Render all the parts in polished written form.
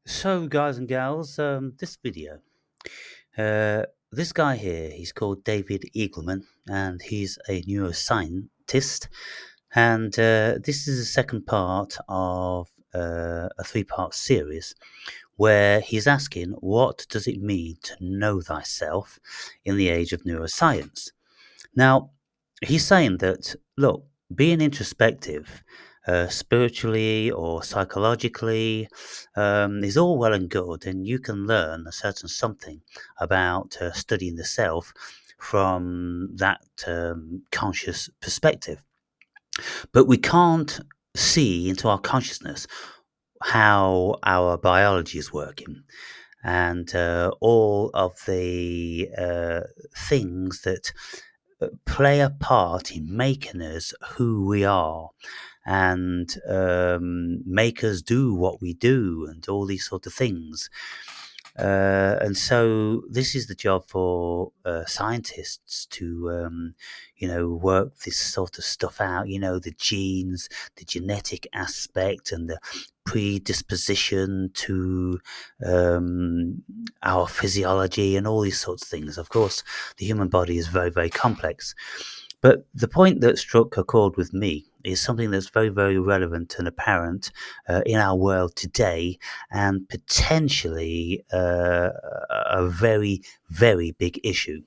So, guys and gals, this video, uh, this guy here, he's called David Eagleman, and he's a neuroscientist. And this is the second part of a three-part series where he's asking, what does it mean to know thyself in the age of neuroscience? Now, he's saying that, look, being introspective, spiritually or psychologically, is all well and good, and you can learn a certain something about studying the self from that conscious perspective. But we can't see into our consciousness how our biology is working and all of the things that play a part in making us who we are and make us do what we do and all these sort of things. And so this is the job for scientists to, work this sort of stuff out. The genes, the genetic aspect, and the predisposition to our physiology and all these sorts of things. Of course, the human body is very, very complex. But the point that struck a chord with me is something that's very, very relevant and apparent in our world today, and potentially a very, very big issue.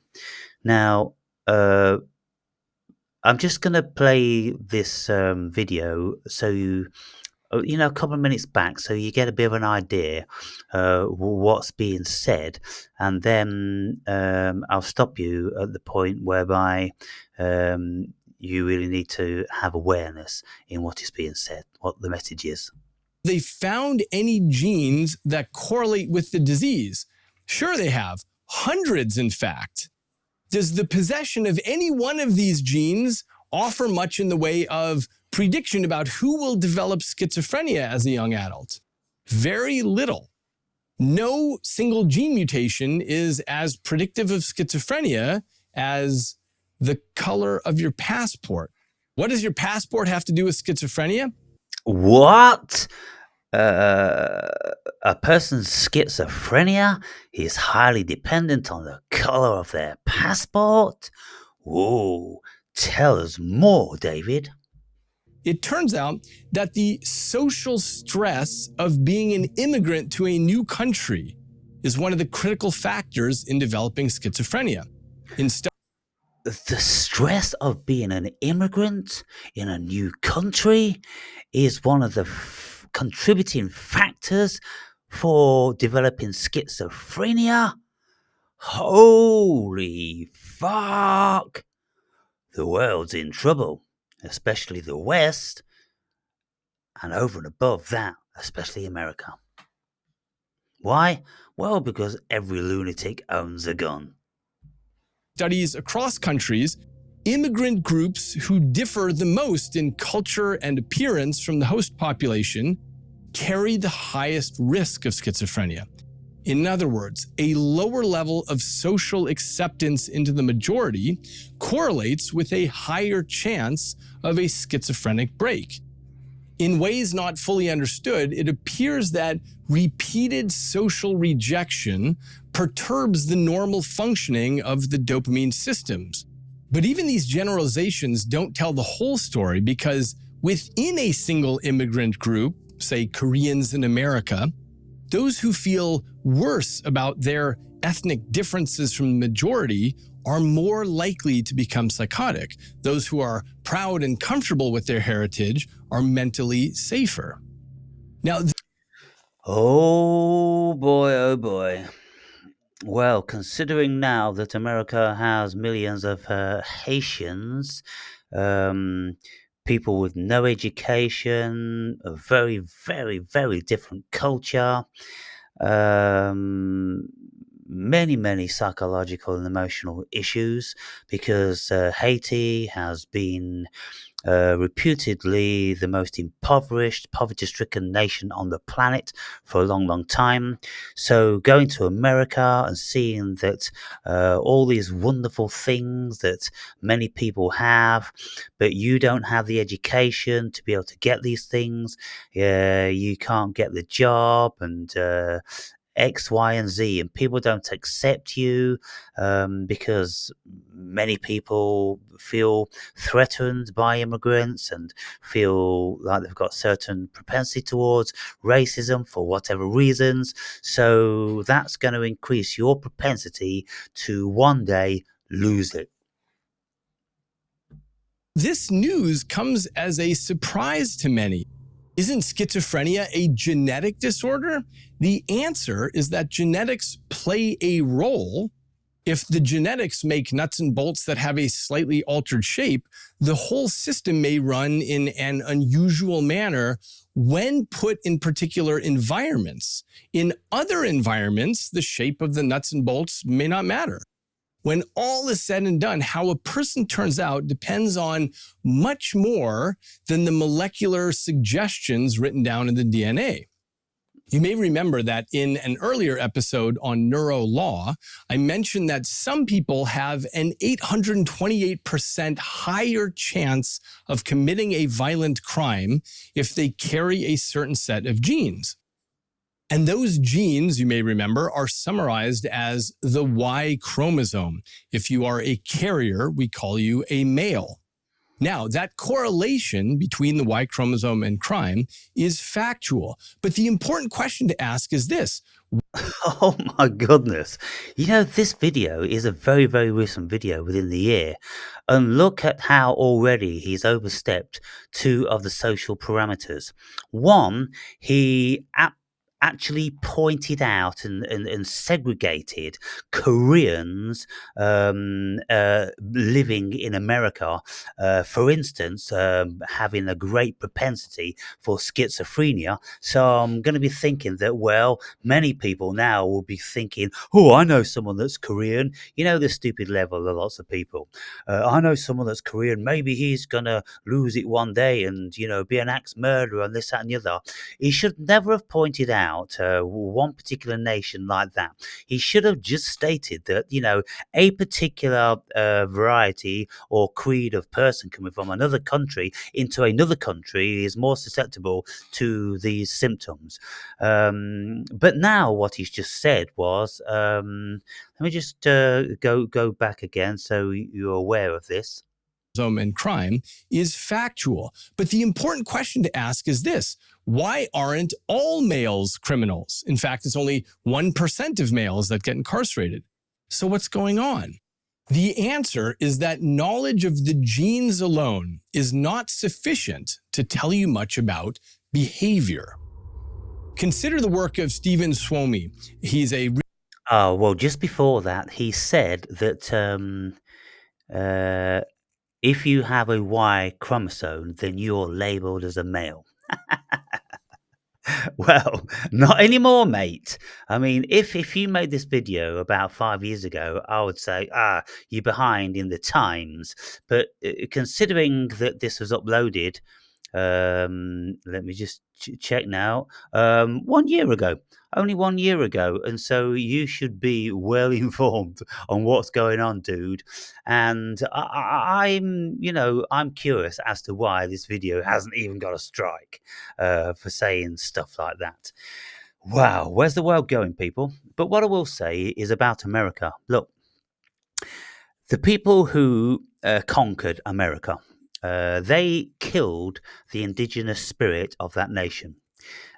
Now, I'm just going to play this video so a couple of minutes back, so you get a bit of an idea what's being said, and then I'll stop you at the point whereby you really need to have awareness in what is being said, what the message is. They found any genes that correlate with the disease? Sure, they have. Hundreds, in fact. Does the possession of any one of these genes offer much in the way of prediction about who will develop schizophrenia as a young adult? Very little. No single gene mutation is as predictive of schizophrenia as the color of your passport. What does your passport have to do with schizophrenia? What? A person's schizophrenia is highly dependent on the color of their passport? Whoa, tell us more, David. It turns out that the social stress of being an immigrant to a new country is one of the critical factors in developing schizophrenia. The stress of being an immigrant in a new country is one of the contributing factors for developing schizophrenia? Holy fuck! The world's in trouble, especially the West, and over and above that, especially America. Why? Well, because every lunatic owns a gun. Studies across countries, immigrant groups who differ the most in culture and appearance from the host population carry the highest risk of schizophrenia. In other words, a lower level of social acceptance into the majority correlates with a higher chance of a schizophrenic break. In ways not fully understood, it appears that repeated social rejection perturbs the normal functioning of the dopamine systems. But even these generalizations don't tell the whole story, because within a single immigrant group, say Koreans in America, those who feel worse about their ethnic differences from the majority are more likely to become psychotic. Those who are proud and comfortable with their heritage are mentally safer. Now, oh boy. Well, considering now that America has millions of Haitians, people with no education, a very, very, very different culture, um, many psychological and emotional issues because Haiti has been reputedly the most impoverished, poverty-stricken nation on the planet for a long time. So going to America and seeing that all these wonderful things that many people have, but you don't have the education to be able to get these things, you can't get the job, and X, Y, and Z, and people don't accept you because many people feel threatened by immigrants and feel like they've got certain propensity towards racism for whatever reasons. So that's going to increase your propensity to one day lose it. This news comes as a surprise to many. Isn't schizophrenia a genetic disorder? The answer is that genetics play a role. If the genetics make nuts and bolts that have a slightly altered shape, the whole system may run in an unusual manner when put in particular environments. In other environments, the shape of the nuts and bolts may not matter. When all is said and done, how a person turns out depends on much more than the molecular suggestions written down in the DNA. You may remember that in an earlier episode on neuro law, I mentioned that some people have an 828% higher chance of committing a violent crime if they carry a certain set of genes. And those genes, you may remember, are summarized as the Y chromosome. If you are a carrier, we call you a male. Now, that correlation between the Y chromosome and crime is factual. But the important question to ask is this. Oh my goodness. You know, this video is a very recent video within the year. And look at how already he's overstepped two of the social parameters. One, he actually pointed out and segregated Koreans living in America, for instance, having a great propensity for schizophrenia. So I'm going to be thinking that, well, many people now will be thinking, oh, I know someone that's Korean. You know, the stupid level of lots of people. I know someone that's Korean. Maybe he's going to lose it one day and, you know, be an axe murderer and this, that, and the other. He should never have pointed out one particular nation like that. He should have just stated that, you know, a particular variety or creed of person coming from another country into another country is more susceptible to these symptoms. But now what he's just said was, let me just go back again so you're aware of this. And crime is factual. But the important question to ask is this. Why aren't all males criminals? In fact, it's only 1% of males that get incarcerated. So what's going on? The answer is that knowledge of the genes alone is not sufficient to tell you much about behavior. Consider the work of Stephen Suomi. He's a... Oh, well, just before that, he said that if you have a Y chromosome, then you're labeled as a male. Well, not anymore, mate. I mean, if you made this video about 5 years ago, I would say, you're behind in the times. But considering that this was uploaded, let me just check now. 1 year ago, only 1 year ago, and so you should be well informed on what's going on, dude. And I'm, you know, I'm curious as to why this video hasn't even got a strike for saying stuff like that. Wow, where's the world going, people? But what I will say is about America. Look, the people who conquered America, they killed the indigenous spirit of that nation,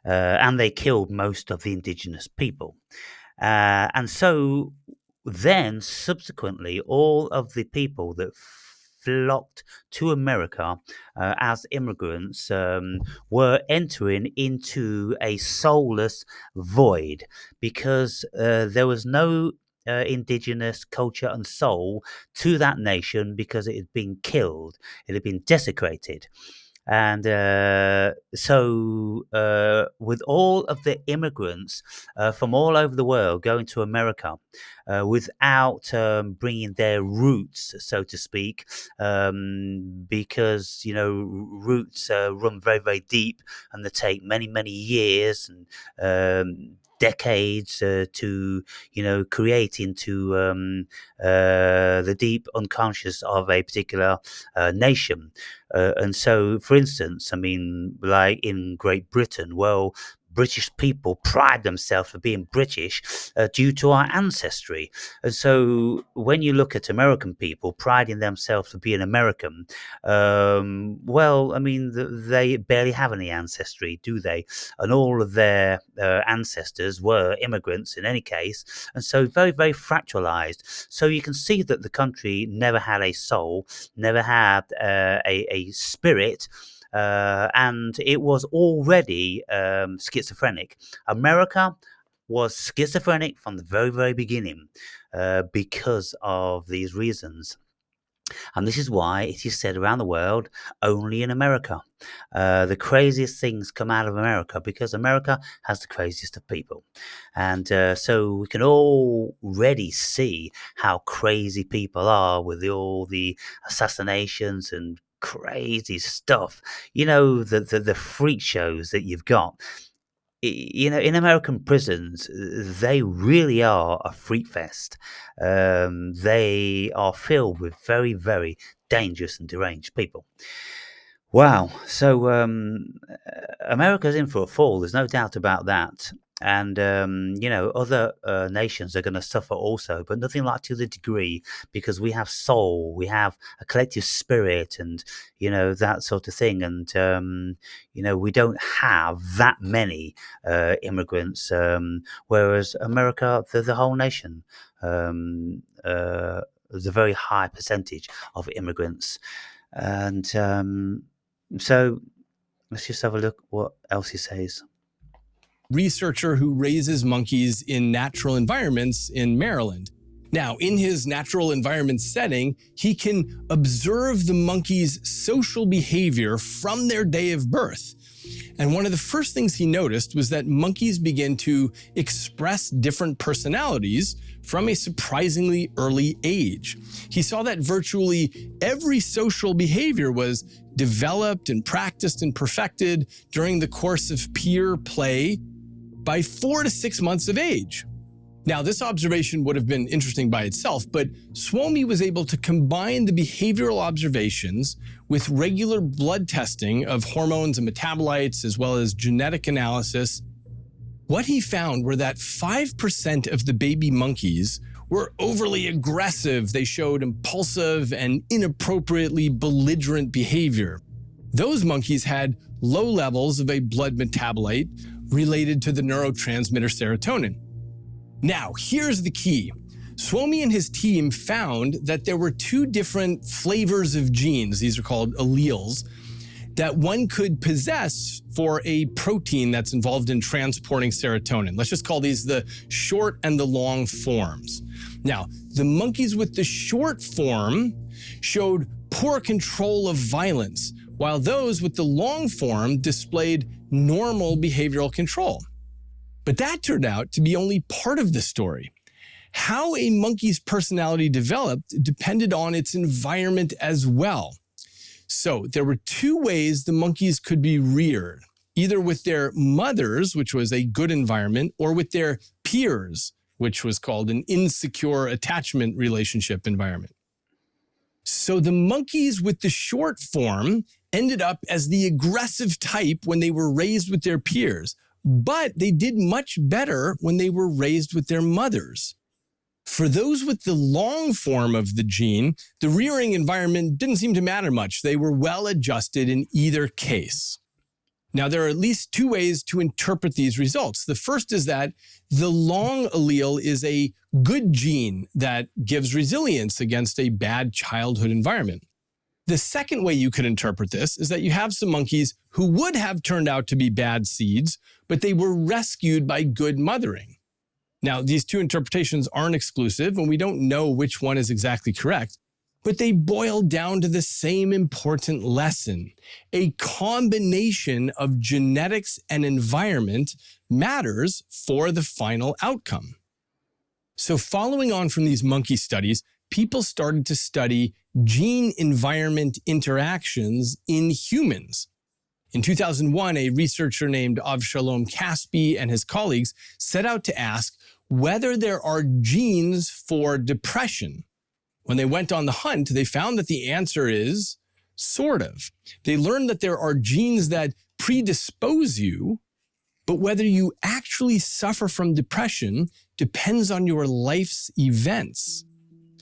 and they killed most of the indigenous people. And so then, subsequently, all of the people that flocked to America as immigrants were entering into a soulless void because there was no indigenous culture and soul to that nation because it had been killed, it had been desecrated. And with all of the immigrants from all over the world going to America without bringing their roots, so to speak, because, roots run very, very deep, and they take many, many years and decades to, create into the deep unconscious of a particular nation. And so, for instance, I mean, like in Great Britain, well, British people pride themselves for being British due to our ancestry. And so when you look at American people priding themselves for being American, well, I mean, they barely have any ancestry, do they? And all of their ancestors were immigrants in any case. And so very, very fractalized. So you can see that the country never had a soul, never had a spirit, and it was already schizophrenic. America was schizophrenic from the very, very beginning because of these reasons. And this is why it is said around the world, only in America. The craziest things come out of America because America has the craziest of people. And so we can already see how crazy people are with all the assassinations and crazy stuff. The freak shows that you've got. In American prisons, they really are a freak fest. They are filled with very, very dangerous and deranged people. Wow. So America's in for a fall. There's no doubt about that. And, other nations are going to suffer also, but nothing like to the degree, because we have soul, we have a collective spirit and, that sort of thing. And, we don't have that many immigrants, whereas America, the whole nation, there's a very high percentage of immigrants. And so let's just have a look what else he says. Researcher who raises monkeys in natural environments in Maryland. Now, in his natural environment setting, he can observe the monkeys' social behavior from their day of birth. And one of the first things he noticed was that monkeys begin to express different personalities from a surprisingly early age. He saw that virtually every social behavior was developed and practiced and perfected during the course of peer play by 4 to 6 months of age. Now, this observation would have been interesting by itself, but Suomi was able to combine the behavioral observations with regular blood testing of hormones and metabolites, as well as genetic analysis. What he found were that 5% of the baby monkeys were overly aggressive. They showed impulsive and inappropriately belligerent behavior. Those monkeys had low levels of a blood metabolite related to the neurotransmitter serotonin. Now, here's the key. Suomi and his team found that there were 2 different flavors of genes, these are called alleles, that one could possess for a protein that's involved in transporting serotonin. Let's just call these the short and the long forms. Now, the monkeys with the short form showed poor control of violence, while those with the long form displayed normal behavioral control. But that turned out to be only part of the story. How a monkey's personality developed depended on its environment as well. So there were 2 ways the monkeys could be reared, either with their mothers, which was a good environment, or with their peers, which was called an insecure attachment relationship environment. So the monkeys with the short form ended up as the aggressive type when they were raised with their peers, but they did much better when they were raised with their mothers. For those with the long form of the gene, the rearing environment didn't seem to matter much. They were well adjusted in either case. Now, there are at least 2 ways to interpret these results. The first is that the long allele is a good gene that gives resilience against a bad childhood environment. The second way you could interpret this is that you have some monkeys who would have turned out to be bad seeds, but they were rescued by good mothering. Now, these 2 interpretations aren't exclusive, and we don't know which one is exactly correct. but they boil down to the same important lesson. A combination of genetics and environment matters for the final outcome. So following on from these monkey studies, people started to study gene-environment interactions in humans. In 2001, a researcher named Avshalom Caspi and his colleagues set out to ask whether there are genes for depression. When they went on the hunt, they found that the answer is sort of. They learned that there are genes that predispose you, but whether you actually suffer from depression depends on your life's events.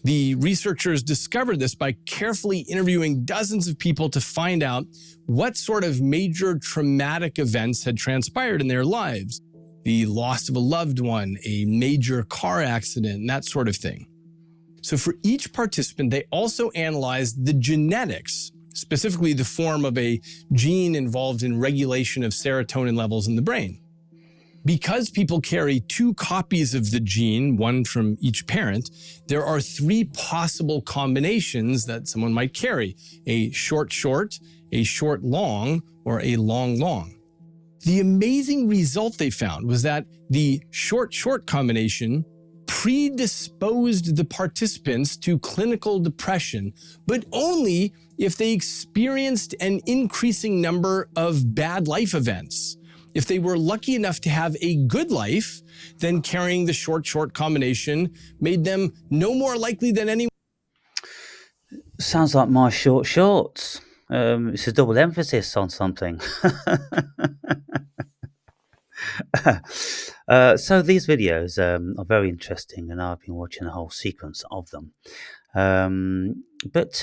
The researchers discovered this by carefully interviewing dozens of people to find out what sort of major traumatic events had transpired in their lives. The loss of a loved one, a major car accident, and that sort of thing. So for each participant, they also analyzed the genetics, specifically the form of a gene involved in regulation of serotonin levels in the brain. Because people carry 2 copies of the gene, one from each parent, there are 3 possible combinations that someone might carry: a short-short, a short-long, or a long-long. The amazing result they found was that the short-short combination predisposed the participants to clinical depression, but only if they experienced an increasing number of bad life events. If they were lucky enough to have a good life, then carrying the short-short combination made them no more likely than anyone. Sounds like my short shorts. It's a double emphasis on something. So these videos are very interesting, and I've been watching a whole sequence of them. But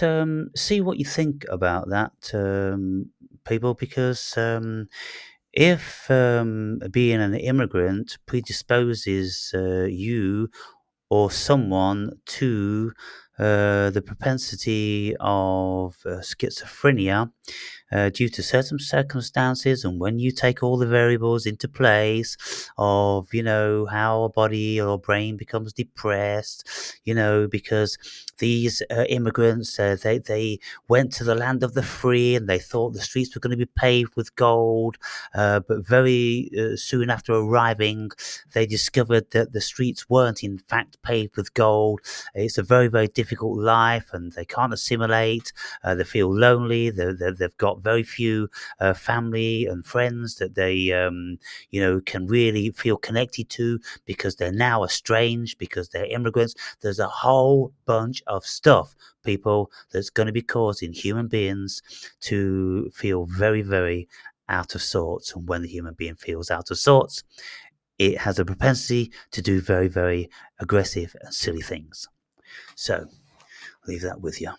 see what you think about that, people, because if being an immigrant predisposes you or someone to the propensity of schizophrenia due to certain circumstances, and when you take all the variables into place of, how a body or brain becomes depressed, because these immigrants, they went to the land of the free and they thought the streets were going to be paved with gold, but very soon after arriving, they discovered that the streets weren't in fact paved with gold. It's a very, very difficult life, and they can't assimilate. They feel lonely. They've got very few family and friends that they, can really feel connected to, because they're now estranged, because they're immigrants. There's a whole bunch of stuff, people, that's going to be causing human beings to feel very, very out of sorts. And when the human being feels out of sorts, it has a propensity to do very, very aggressive and silly things. So, leave that with you.